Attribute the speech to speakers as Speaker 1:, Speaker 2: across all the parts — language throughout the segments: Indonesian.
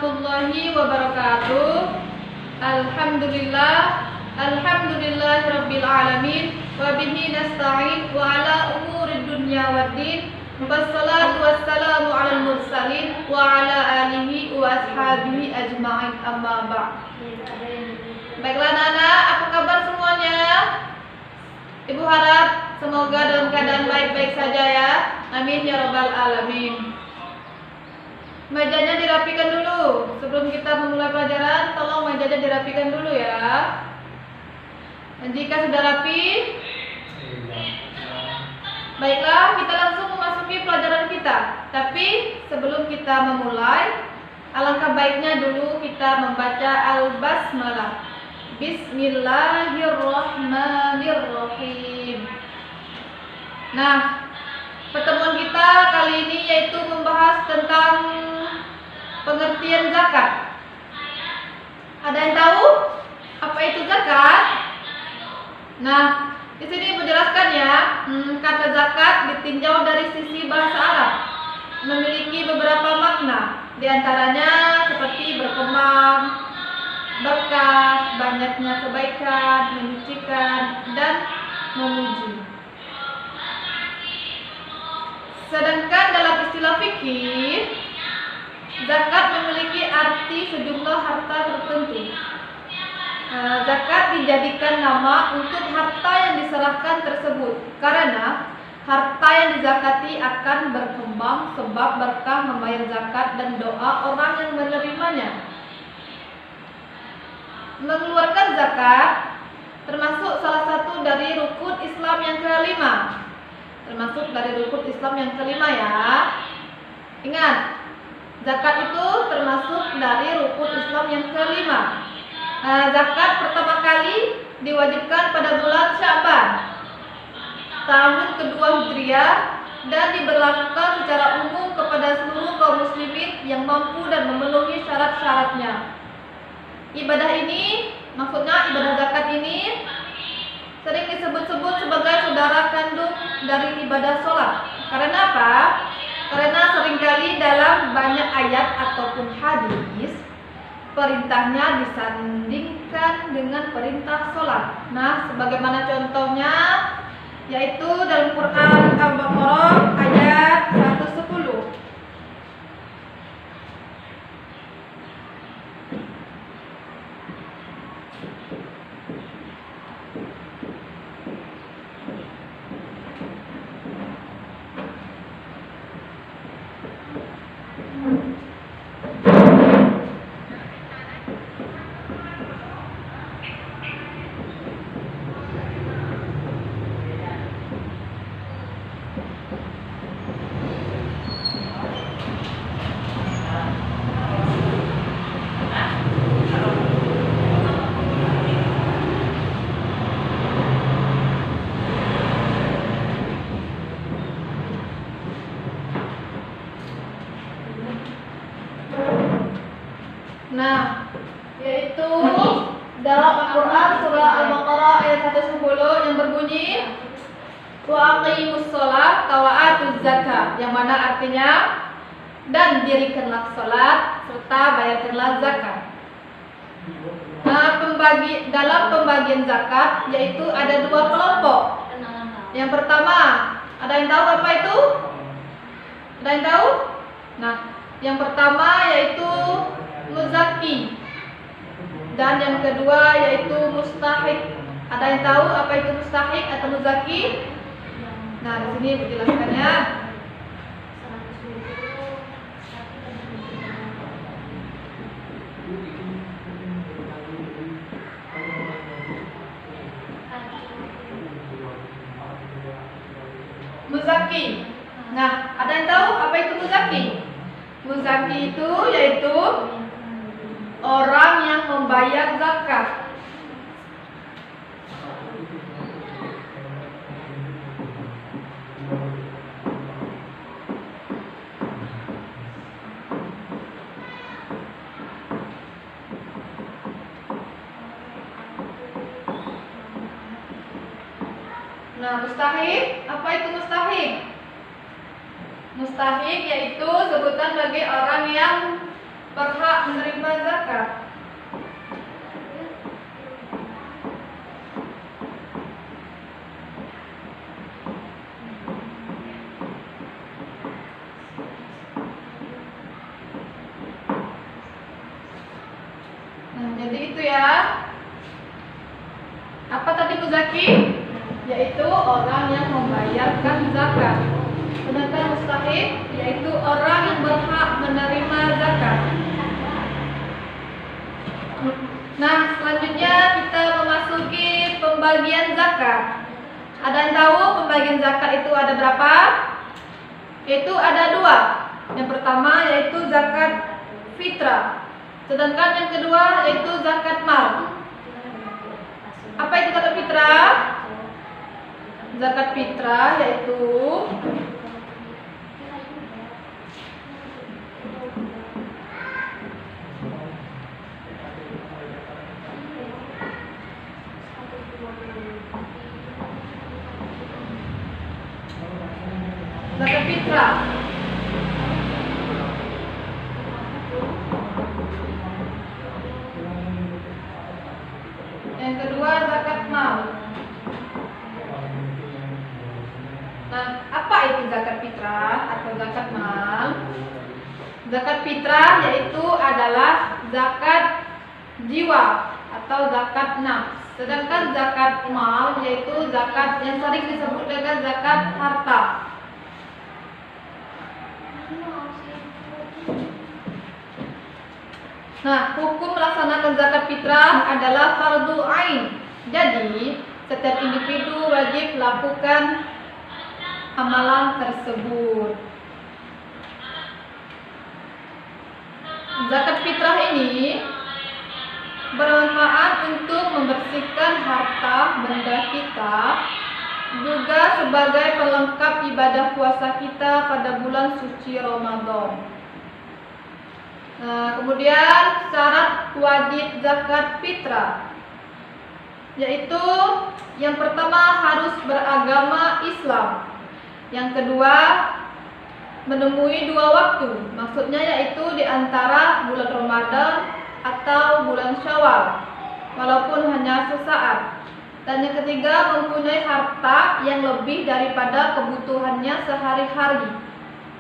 Speaker 1: warahmatullahi wabarakatuh. Alhamdulillahirabbil alamin wa bihi nasta'in wa ala umurid dunya waddin. Wassalatu wassalamu alal mursalin wa ala alihi wa ashabihi ajma'in, amma ba'd. Baiklah anak-anak, apa kabar semuanya? Ibu harap semoga dalam keadaan baik-baik saja ya. Amin ya rabbal alamin. Mejanya dirapikan dulu. Sebelum kita memulai pelajaran, tolong mejanya dirapikan dulu ya. Dan jika sudah rapi, baiklah, kita langsung memasuki pelajaran kita. Tapi sebelum kita memulai, alangkah baiknya dulu kita membaca Al-Basmalah. Bismillahirrahmanirrahim. Nah, pertemuan kita kali ini yaitu membahas tentang pengertian zakat. Ada yang tahu apa itu zakat? Nah, di sini menjelaskan ya, kata zakat ditinjau dari sisi bahasa Arab, memiliki beberapa makna. Di antaranya seperti berkembang, berkah, banyaknya kebaikan, menyucikan, dan memuji. Sedangkan dalam istilah fikih, zakat memiliki arti sejumlah harta tertentu. Zakat dijadikan nama untuk harta yang diserahkan tersebut karena harta yang dizakati akan berkembang sebab berkah membayar zakat dan doa orang yang menerimanya. Mengeluarkan zakat termasuk salah satu dari rukun Islam yang kelima. Ya. Ingat, zakat itu termasuk dari rukun Islam yang kelima. Zakat pertama kali diwajibkan pada bulan Sya'ban tahun kedua Hijriah dan diberlakukan secara umum kepada seluruh kaum muslimin yang mampu dan memenuhi syarat-syaratnya. Ibadah ini, maksudnya ibadah zakat ini sering disebut-sebut sebagai saudara kandung dari ibadah sholat. Karena apa? Karena seringkali dalam banyak ayat ataupun hadis perintahnya disandingkan dengan perintah sholat. Nah, sebagaimana contohnya yaitu dalam Quran Al-Baqarah ayat 110. Nah, yaitu dalam Al-Quran surah Al-Baqarah ayat 110 yang berbunyi wa aqimus sholat wa atuz zakat, yang mana artinya dan dirikanlah sholat serta bayarkanlah zakat. Nah, dalam pembagian zakat yaitu ada dua kelompok. Yang pertama, ada yang tahu apa itu? Ada yang tahu? Nah, yang pertama yaitu muzaki dan yang kedua yaitu mustahik. Ada yang tahu apa itu mustahik atau muzaki? Nah, di sini dijelaskannya. Muzaki. Nah, ada yang tahu apa itu muzaki? Muzaki itu yaitu orang yang membayar zakat. Nah, mustahik, apa itu mustahik? Mustahik yaitu sebutan bagi orang yang berhak menerima zakat? Jadi itu ya. Apa tadi muzaki? Yaitu orang yang membayarkan zakat. Sedangkan mustahik yaitu orang yang berhak menerima zakat. Nah, selanjutnya kita memasuki pembagian zakat. Ada yang tahu pembagian zakat itu ada berapa? Yaitu ada dua. Yang pertama yaitu zakat fitrah. Sedangkan yang kedua yaitu zakat mal. Apa itu zakat fitrah? Zakat fitrah yaitu zakat fitrah. Yang kedua zakat mal. Nah, apa itu zakat fitrah atau zakat mal? Zakat fitrah yaitu adalah zakat jiwa atau zakat nafs. Sedangkan zakat mal yaitu zakat yang sering disebut dengan zakat harta. Nah, hukum melaksanakan zakat fitrah adalah fardu ain. Jadi, setiap individu wajib melakukan amalan tersebut. Zakat fitrah ini bermanfaat untuk membersihkan harta benda kita, juga sebagai pelengkap ibadah puasa kita pada bulan suci Ramadan. Nah, kemudian syarat wajib zakat fitrah yaitu yang pertama harus beragama Islam, yang kedua menemui 2 waktu, maksudnya yaitu di antara bulan Ramadan atau bulan Syawal walaupun hanya sesaat, dan yang ketiga mempunyai harta yang lebih daripada kebutuhannya sehari-hari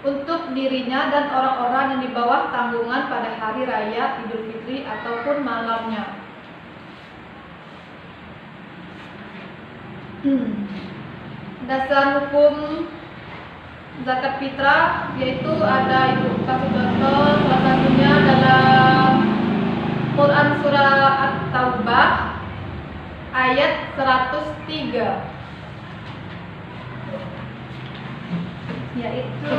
Speaker 1: untuk dirinya dan orang-orang yang di bawah tanggungan pada hari raya Idul Fitri ataupun malamnya. Dasar hukum zakat fitrah yaitu ada, ibu kasih contoh, salah satunya dalam Quran surah At-Taubah ayat 103, yaitu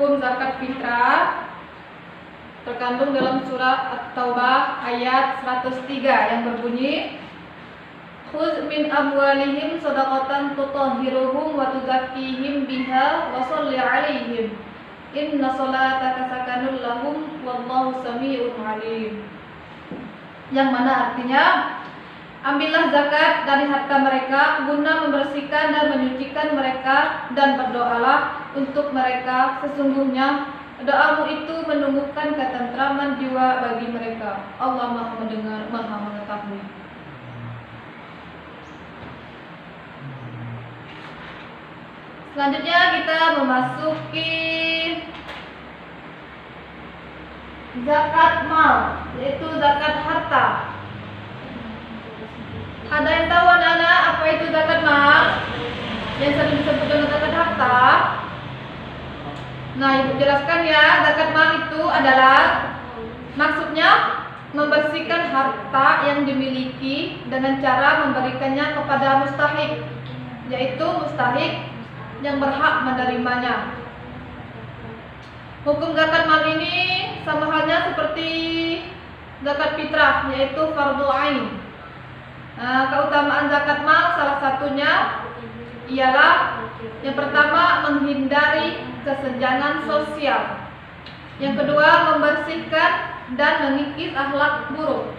Speaker 1: hukum zakat fitrah terkandung dalam surah At-Taubah ayat 103 yang berbunyi, Khudz min amwalihim shadaqatan tutahhiruhum wa tuzakkihim biha wa sholli 'alaihim inna sholataka sakanun lahum wallahu samii'un 'alim. Yang mana artinya, ambillah zakat dari harta mereka guna membersihkan dan menyucikan mereka, dan berdoalah untuk mereka, sesungguhnya doamu itu menumbuhkan ketentraman jiwa bagi mereka. Allah Maha mendengar, Maha mengetahui. Selanjutnya kita memasuki zakat mal, yaitu zakat harta. Ada yang tahu anak-anak apa itu zakat mal? Yang sering disebut dengan zakat harta. Nah, Ibu jelaskan ya, zakat mal itu adalah maksudnya membersihkan harta yang dimiliki dengan cara memberikannya kepada mustahik, yaitu mustahik yang berhak menerimanya. Hukum zakat mal ini sama halnya seperti zakat fitrah, yaitu fardhu ain. Keutamaan zakat mal salah satunya ialah yang pertama menghindari kesenjangan sosial, yang kedua membersihkan dan mengikis akhlak buruk,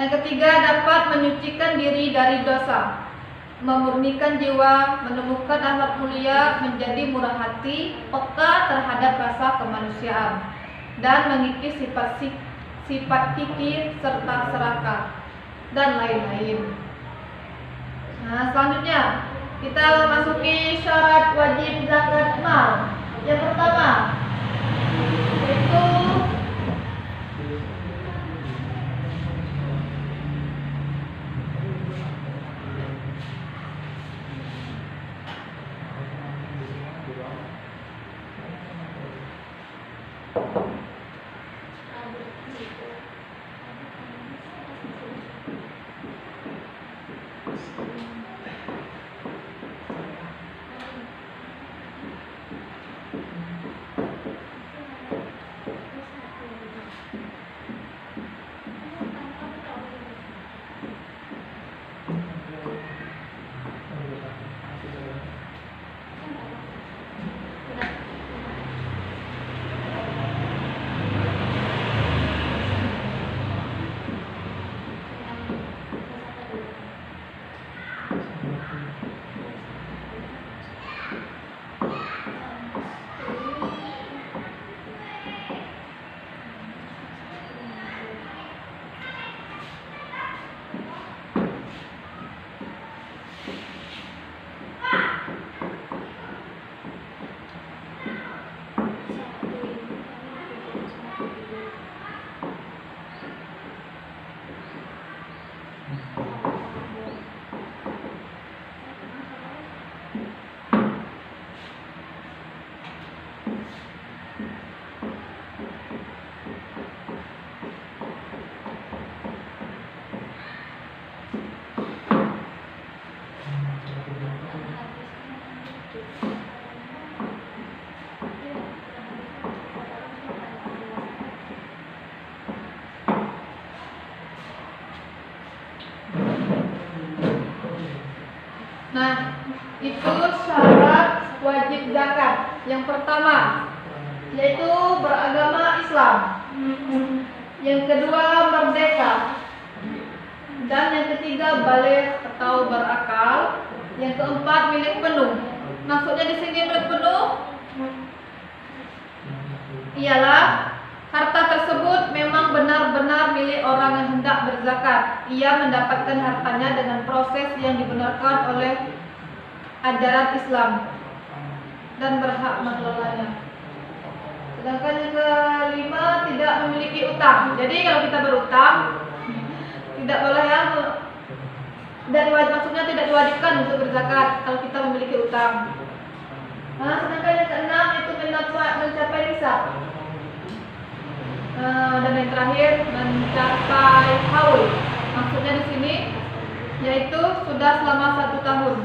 Speaker 1: yang ketiga dapat menyucikan diri dari dosa, memurnikan jiwa, menumbuhkan akhlak mulia, menjadi murah hati, peka terhadap rasa kemanusiaan, dan mengikis sifat kikir serta serakah, dan lain-lain. Nah, selanjutnya kita masuki syarat wajib zakat mal. Yang pertama yaitu itu syarat wajib zakat. Yang pertama yaitu beragama Islam, yang kedua merdeka, dan yang ketiga baligh atau berakal, yang keempat milik penuh. Maksudnya di sini milik penuh ialah harta tersebut memang benar-benar milik orang yang hendak berzakat. Ia mendapatkan hartanya dengan proses yang dibenarkan oleh ajaran Islam dan berhak mengelolanya. Sedangkan yang kelima tidak memiliki utang. Jadi kalau kita berutang tidak boleh ya, maksudnya tidak diwajibkan untuk berzakat kalau kita memiliki utang. Nah, sedangkan yang keenam itu mencapai nisab. Dan yang terakhir mencapai haul. Maksudnya di sini yaitu sudah selama 1 tahun.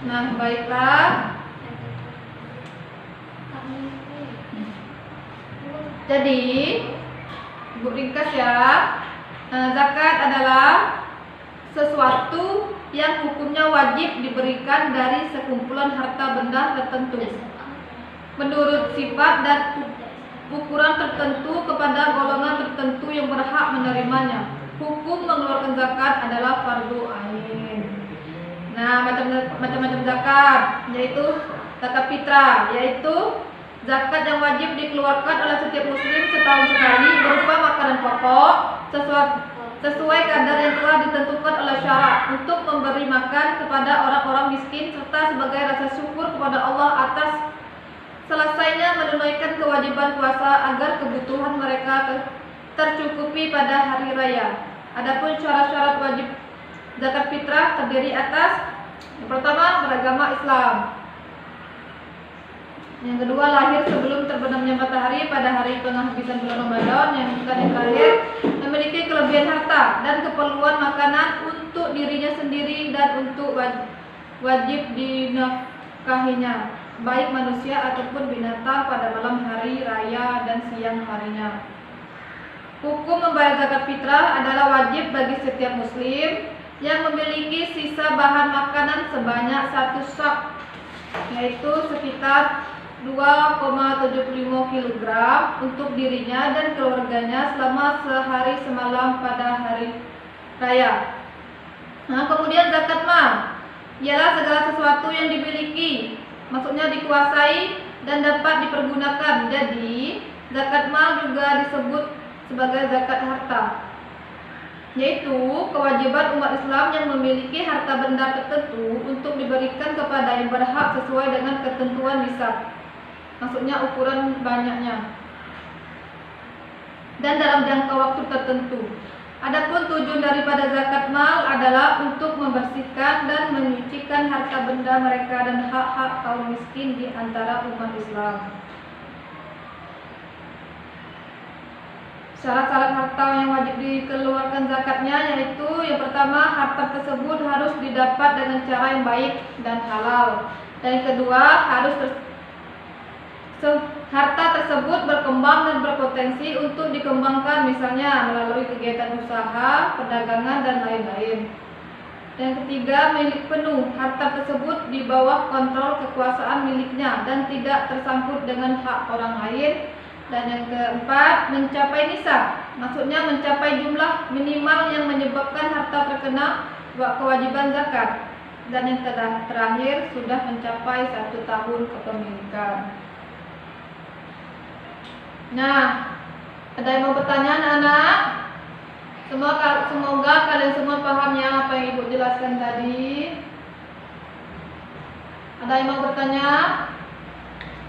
Speaker 1: Nah, baiklah. Jadi, Ibu ringkas ya. Zakat adalah sesuatu yang hukumnya wajib diberikan dari sekumpulan harta benda tertentu menurut sifat dan ukuran tertentu kepada golongan tertentu yang berhak menerimanya. Hukum mengeluarkan zakat adalah fardu ain. Nah, macam-macam zakat, yaitu zakat fitrah, yaitu zakat yang wajib dikeluarkan oleh setiap muslim setahun sekali berupa makanan pokok sesuai kadar yang telah ditentukan oleh syarak untuk memberi makan kepada orang-orang miskin serta sebagai rasa syukur kepada Allah atas selesainya menunaikan kewajiban puasa agar kebutuhan mereka tercukupi pada hari raya. Adapun syarat-syarat wajib zakat fitrah terdiri atas: yang pertama, beragama Islam. Yang kedua, lahir sebelum terbenamnya matahari pada hari penghabisan bulan Ramadan. Yang terakhir, memiliki kelebihan harta dan keperluan makanan untuk dirinya sendiri dan untuk wajib dinafkahinya, baik manusia ataupun binatang pada malam hari raya dan siang harinya. Hukum membayar zakat fitrah adalah wajib bagi setiap muslim yang memiliki sisa bahan makanan sebanyak 1 sak, yaitu sekitar 2,75 kg untuk dirinya dan keluarganya selama sehari semalam pada hari raya. Nah, kemudian zakat mal ialah segala sesuatu yang dimiliki, maksudnya dikuasai dan dapat dipergunakan. Jadi, zakat mal juga disebut sebagai zakat harta, yaitu kewajiban umat Islam yang memiliki harta benda tertentu untuk diberikan kepada yang berhak sesuai dengan ketentuan nisab, maksudnya ukuran banyaknya, dan dalam jangka waktu tertentu. Adapun tujuan daripada zakat mal adalah untuk membersihkan dan menyucikan harta benda mereka dan hak-hak kaum miskin di antara umat Islam. Syarat-syarat harta yang wajib dikeluarkan zakatnya yaitu: yang pertama, harta tersebut harus didapat dengan cara yang baik dan halal. Dan yang kedua, harta tersebut berkembang dan berpotensi untuk dikembangkan, misalnya melalui kegiatan usaha, perdagangan, dan lain-lain. Dan yang ketiga, milik penuh. Harta tersebut di bawah kontrol kekuasaan miliknya dan tidak tersangkut dengan hak orang lain. Dan yang keempat, mencapai nisab, maksudnya mencapai jumlah minimal yang menyebabkan harta terkena kewajiban zakat. Dan yang terakhir, sudah mencapai 1 tahun kepemilikan. Nah, ada yang mau bertanya anak-anak? Semoga kalian semua paham ya apa yang Ibu jelaskan tadi. Ada yang mau bertanya?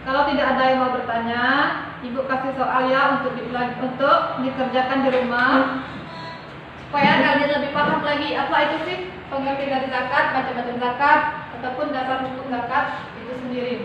Speaker 1: Kalau tidak ada yang mau bertanya, Ibu kasih soal ya untuk dikerjakan di rumah, supaya kalian lebih paham lagi apa itu sih pengertian dari zakat, macam-macam zakat, ataupun dasar hukum zakat itu sendiri.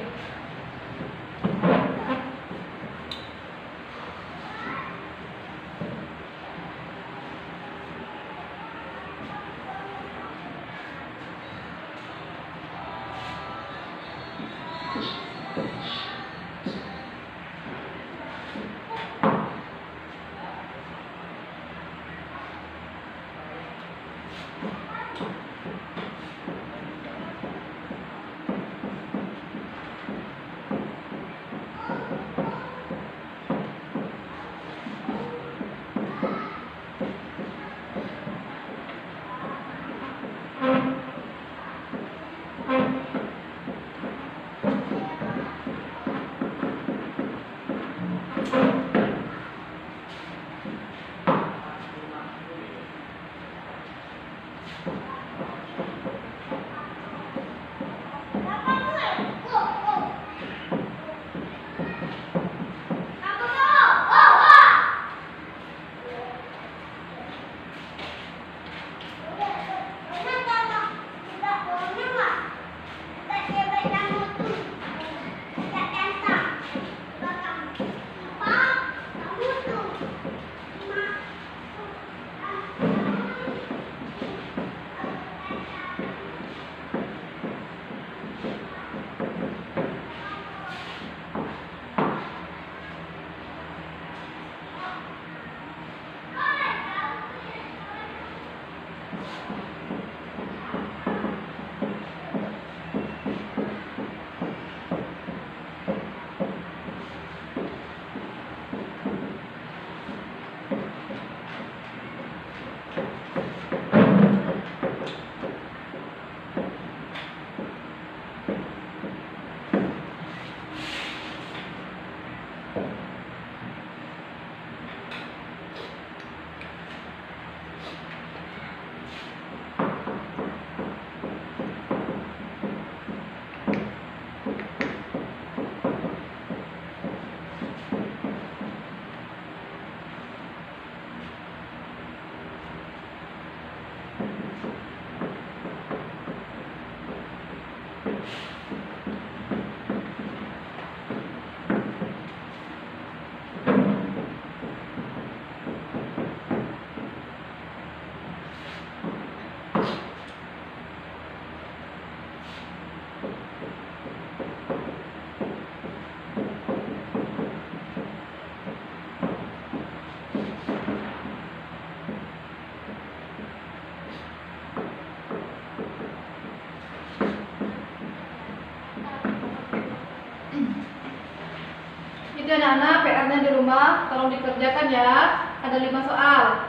Speaker 1: Selanjutnya anak-anak PR-nya di rumah tolong dikerjakan ya. Ada 5 soal.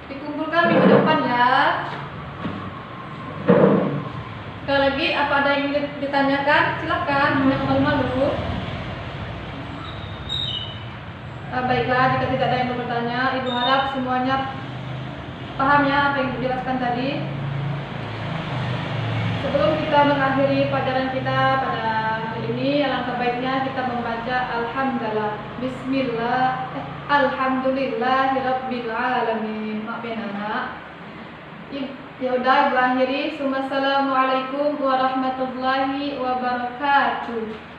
Speaker 1: Dikumpulkan minggu depan ya. Sekali lagi, apa ada yang ingin ditanyakan? Silakan, jangan malu-malu. Baiklah, jika tidak ada yang mau bertanya, Ibu harap semuanya paham ya apa yang dijelaskan tadi. Sebelum kita mengakhiri pelajaran kita pada hari ini, alangkah baiknya kita membaca Alhamdulillah. Alhamdulillahirabbil alamin. Maafin anak. Ya udah, Ibu akhiri. Assalamualaikum warahmatullahi wabarakatuh.